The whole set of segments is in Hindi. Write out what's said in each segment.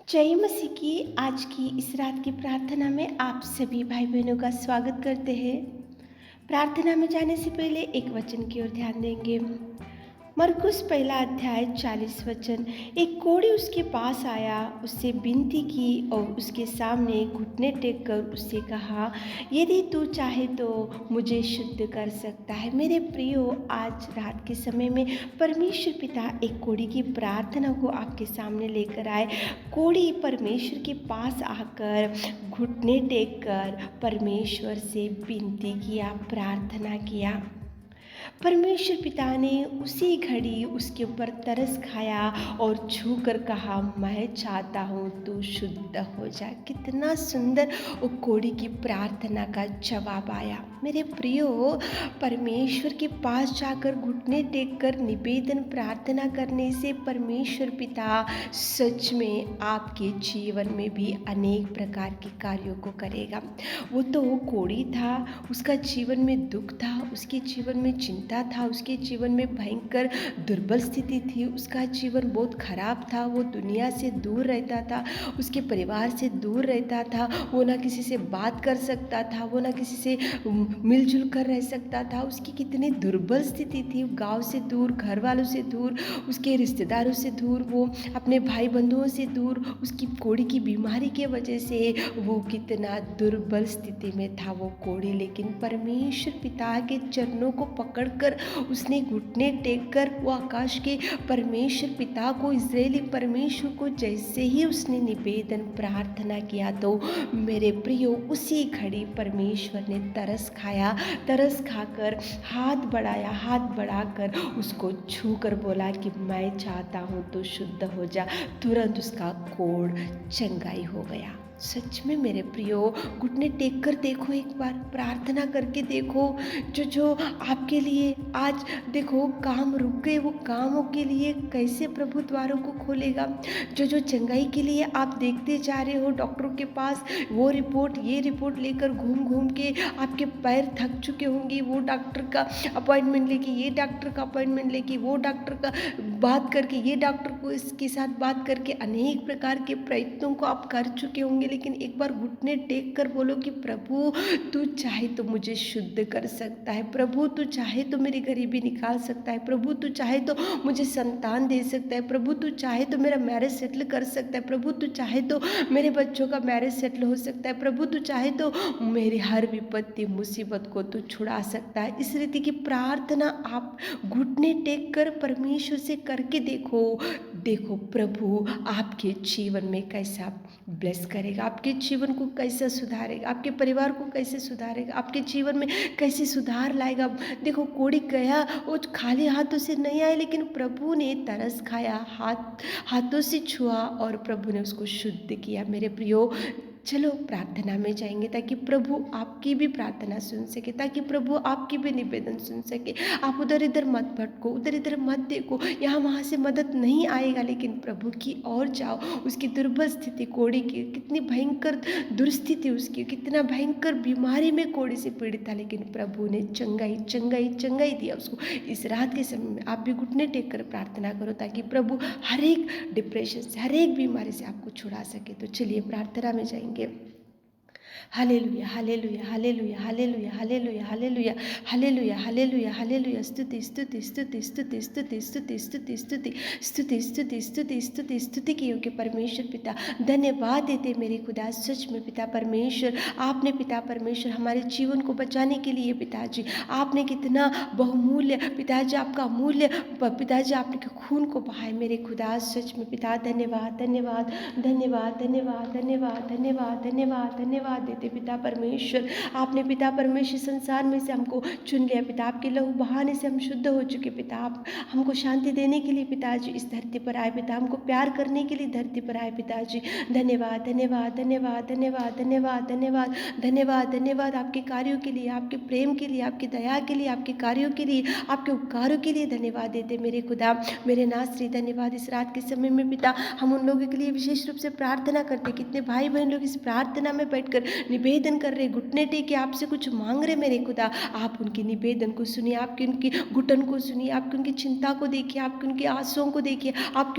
जय मसीह की आज की इस रात की प्रार्थना में आप सभी भाई बहनों का स्वागत करते हैं। प्रार्थना में जाने से पहले एक वचन की ओर ध्यान देंगे। मरकुस पहला अध्याय 40 वचन। एक कोढ़ी उसके पास आया, उससे विनती की और उसके सामने घुटने टेक कर उससे कहा, यदि तू चाहे तो मुझे शुद्ध कर सकता है। मेरे प्रियो, आज रात के समय में परमेश्वर पिता एक कोढ़ी की प्रार्थना को आपके सामने लेकर आए। कोढ़ी परमेश्वर के पास आकर घुटने टेक कर परमेश्वर से विनती किया, प्रार्थना किया। परमेश्वर पिता ने उसी घड़ी उसके ऊपर तरस खाया और छूकर कहा, मैं चाहता हूँ तू शुद्ध हो जा। कितना सुंदर वो कोढ़ी की प्रार्थना का जवाब आया। मेरे प्रियो, परमेश्वर के पास जाकर घुटने टेक कर निवेदन प्रार्थना करने से परमेश्वर पिता सच में आपके जीवन में भी अनेक प्रकार के कार्यों को करेगा। वो तो कोढ़ी था, उसका जीवन में दुख था, उसके जीवन में चिंता था, उसके जीवन में भयंकर दुर्बल स्थिति थी, उसका जीवन बहुत खराब था। वो दुनिया से दूर रहता था, उसके परिवार से दूर रहता था, वो ना किसी से बात कर सकता था, वो ना किसी से मिलजुल कर रह सकता था। उसकी कितनी दुर्बल स्थिति थी, गांव से दूर, घर वालों से दूर, उसके रिश्तेदारों से दूर, वो अपने भाई बंधुओं से दूर। उसकी कोढ़ी की बीमारी के वजह से वो कितना दुर्बल स्थिति में था वो कोढ़ी। लेकिन परमेश्वर पिता के चरणों को पकड़कर उसने घुटने टेक कर वो आकाश के परमेश्वर पिता को, इज़राइली परमेश्वर को जैसे ही उसने निवेदन प्रार्थना किया, तो मेरे प्रियो उसी घड़ी परमेश्वर ने तरस खाया। तरस खाकर हाथ बढ़ाया, हाथ बढ़ाकर उसको छू कर बोला कि मैं चाहता हूँ तो शुद्ध हो जा। तुरंत उसका कोढ़ चंगाई हो गया। सच में मेरे प्रियो, घुटने टेक कर देखो, एक बार प्रार्थना करके देखो। जो आपके लिए आज देखो काम रुक गए, वो कामों के लिए कैसे प्रभु द्वारों को खोलेगा। जो चंगाई के लिए आप देखते जा रहे हो डॉक्टरों के पास, वो रिपोर्ट ये रिपोर्ट लेकर घूम घूम के आपके पैर थक चुके होंगे। वो डॉक्टर का अपॉइंटमेंट लेके ये डॉक्टर का अपॉइंटमेंट लेके वो डॉक्टर का बात करके ये डॉक्टर को इसके साथ बात करके अनेक प्रकार के प्रयत्नों को आप कर चुके होंगे। लेकिन एक बार घुटने टेक कर बोलो कि प्रभु तू चाहे तो मुझे शुद्ध कर सकता है, प्रभु तू चाहे तो मेरी गरीबी निकाल सकता है, प्रभु तू चाहे तो मुझे संतान दे सकता है, प्रभु तू चाहे तो मेरा मैरिज सेटल कर सकता है, प्रभु तू चाहे तो मेरे बच्चों का मैरिज सेटल हो सकता है, प्रभु तू चाहे तो मेरी हर विपत्ति मुसीबत को तू छुड़ा सकता है। इस रीति की प्रार्थना आप घुटने टेक कर परमेश्वर से करके देखो। देखो प्रभु आपके जीवन में कैसा ब्लेस करेगा, आपके जीवन को कैसे सुधारेगा, आपके परिवार को कैसे सुधारेगा, आपके जीवन में कैसे सुधार लाएगा। देखो कोढ़ी गया, वो खाली हाथों से नहीं आया, लेकिन प्रभु ने तरस खाया, हाथों से छुआ और प्रभु ने उसको शुद्ध किया। मेरे प्रियो, चलो प्रार्थना में जाएंगे ताकि प्रभु आपकी भी प्रार्थना सुन सके, ताकि प्रभु आपकी भी निवेदन सुन सके। आप उधर इधर मत भटको, उधर इधर मत देखो, यहाँ वहाँ से मदद नहीं आएगा, लेकिन प्रभु की ओर जाओ। उसकी दुर्बल स्थिति कोढ़ी की, कितनी भयंकर दुर्स्थिति उसकी, कितना भयंकर बीमारी में कोढ़ी से पीड़ित था, लेकिन प्रभु ने चंगाई चंगाई चंगाई दिया उसको। इस रात के समय में आप भी घुटने टेक कर प्रार्थना करो ताकि प्रभु हर एक डिप्रेशन से, हर एक बीमारी से आपको छुड़ा सके। तो चलिए प्रार्थना में जाएंगे। Hallelujah hallelujah hallelujah hallelujah hallelujah hallelujah hallelujah hallelujah hallelujah. स्तुति स्तुति स्तुति स्तुति स्तुति स्तुति स्तुति स्तुति स्तुति स्तुति स्तुति स्तुति स्तुति की योग्य परमेश्वर पिता, धन्यवाद देते मेरे खुदा। सच में पिता परमेश्वर, आपने पिता परमेश्वर हमारे जीवन को बचाने के लिए पिताजी आपने कितना बहुमूल्य पिताजी आपका मूल्य पिताजी आपने खून को बहाए मेरे खुदा। सच में पिता धन्यवाद धन्यवाद धन्यवाद धन्यवाद धन्यवाद धन्यवाद धन्यवाद धन्यवाद देते पिता परमेश्वर। आपने पिता परमेश्वर संसार में से हमको चुन लिया पिता, आपके लहू बहाने से हम शुद्ध हो चुके पिता। आप हमको शांति देने के लिए पिताजी इस धरती पर आए पिता, हमको प्यार करने के लिए धरती पर आए पिताजी। धन्यवाद धन्यवाद धन्यवाद धन्यवाद धन्यवाद धन्यवाद धन्यवाद धन्यवाद आपके कार्यों के लिए, आपके प्रेम के लिए, आपकी दया के लिए, आपके कार्यों के लिए, आपके उपकारों के लिए धन्यवाद देते मेरे खुदा मेरे नासरी। धन्यवाद इस रात के समय में पिता हम उन लोगों के लिए विशेष रूप से प्रार्थना करते, कितने भाई बहन लोग इस प्रार्थना में बैठकर निवेदन कर रहे, घुटने टेके आपसे कुछ मांग रहे मेरे खुदा, आप उनके निवेदन को सुनिए, आपकी उनकी घुटन को सुनिए, आपकी उनकी चिंता को देखिए, आपकी उनकी आंसुओं को देखिए, आप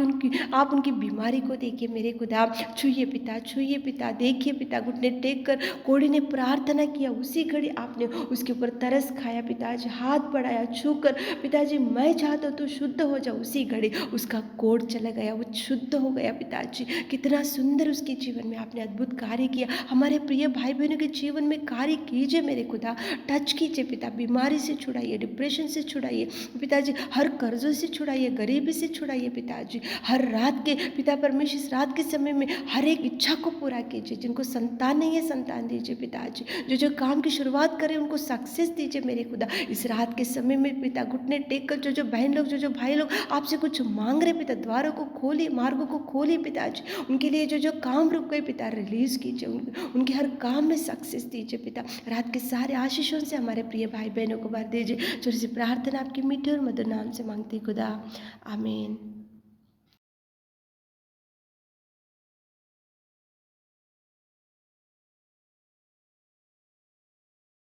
उनकी बीमारी को देखिए मेरे खुदा। छूइए पिता, छूइए पिता, देखिए पिता, घुटने टेक कर कोढ़ी ने प्रार्थना किया, उसी घड़ी आपने उसके ऊपर तरस खाया पिताजी, हाथ बढ़ाया छूकर, पिताजी मैं चाहता हूँ तो शुद्ध हो जा, उसी घड़ी उसका कोढ़ चला गया, वो शुद्ध हो गया पिताजी। कितना सुंदर उसके जीवन में आपने अद्भुत कार्य किया। हमारे प्रिय भाई बहनों के जीवन में कार्य कीजिए मेरे खुदा, टच कीजिए पिता, बीमारी से छुड़ाइए, डिप्रेशन से छुड़ाइए पिताजी, हर कर्जों से छुड़ाइए, गरीबी से छुड़ाइए पिताजी। हर रात के पिता परमेश्वर, इस रात के समय में हर एक इच्छा को पूरा कीजिए, जिनको संतान नहीं है संतान दीजिए पिताजी, जो काम की शुरुआत करें उनको सक्सेस दीजिए मेरे खुदा। इस रात के समय में पिता घुटने टेक कर जो बहन लोग, जो भाई लोग आपसे कुछ मांग रहे पिता, द्वारों को खोलिए, मार्गों को खोलिए पिताजी, उनके लिए जो काम रुक गए पिता रिलीज कीजिए, उनके हर काम में सक्सेस दीजिए पिता। रात के सारे आशीषों से हमारे प्रिय भाई बहनों को भर दीजिए। छोटी सी प्रार्थना आपकी मीठे और मधुर नाम से मांगती खुदा, आमीन।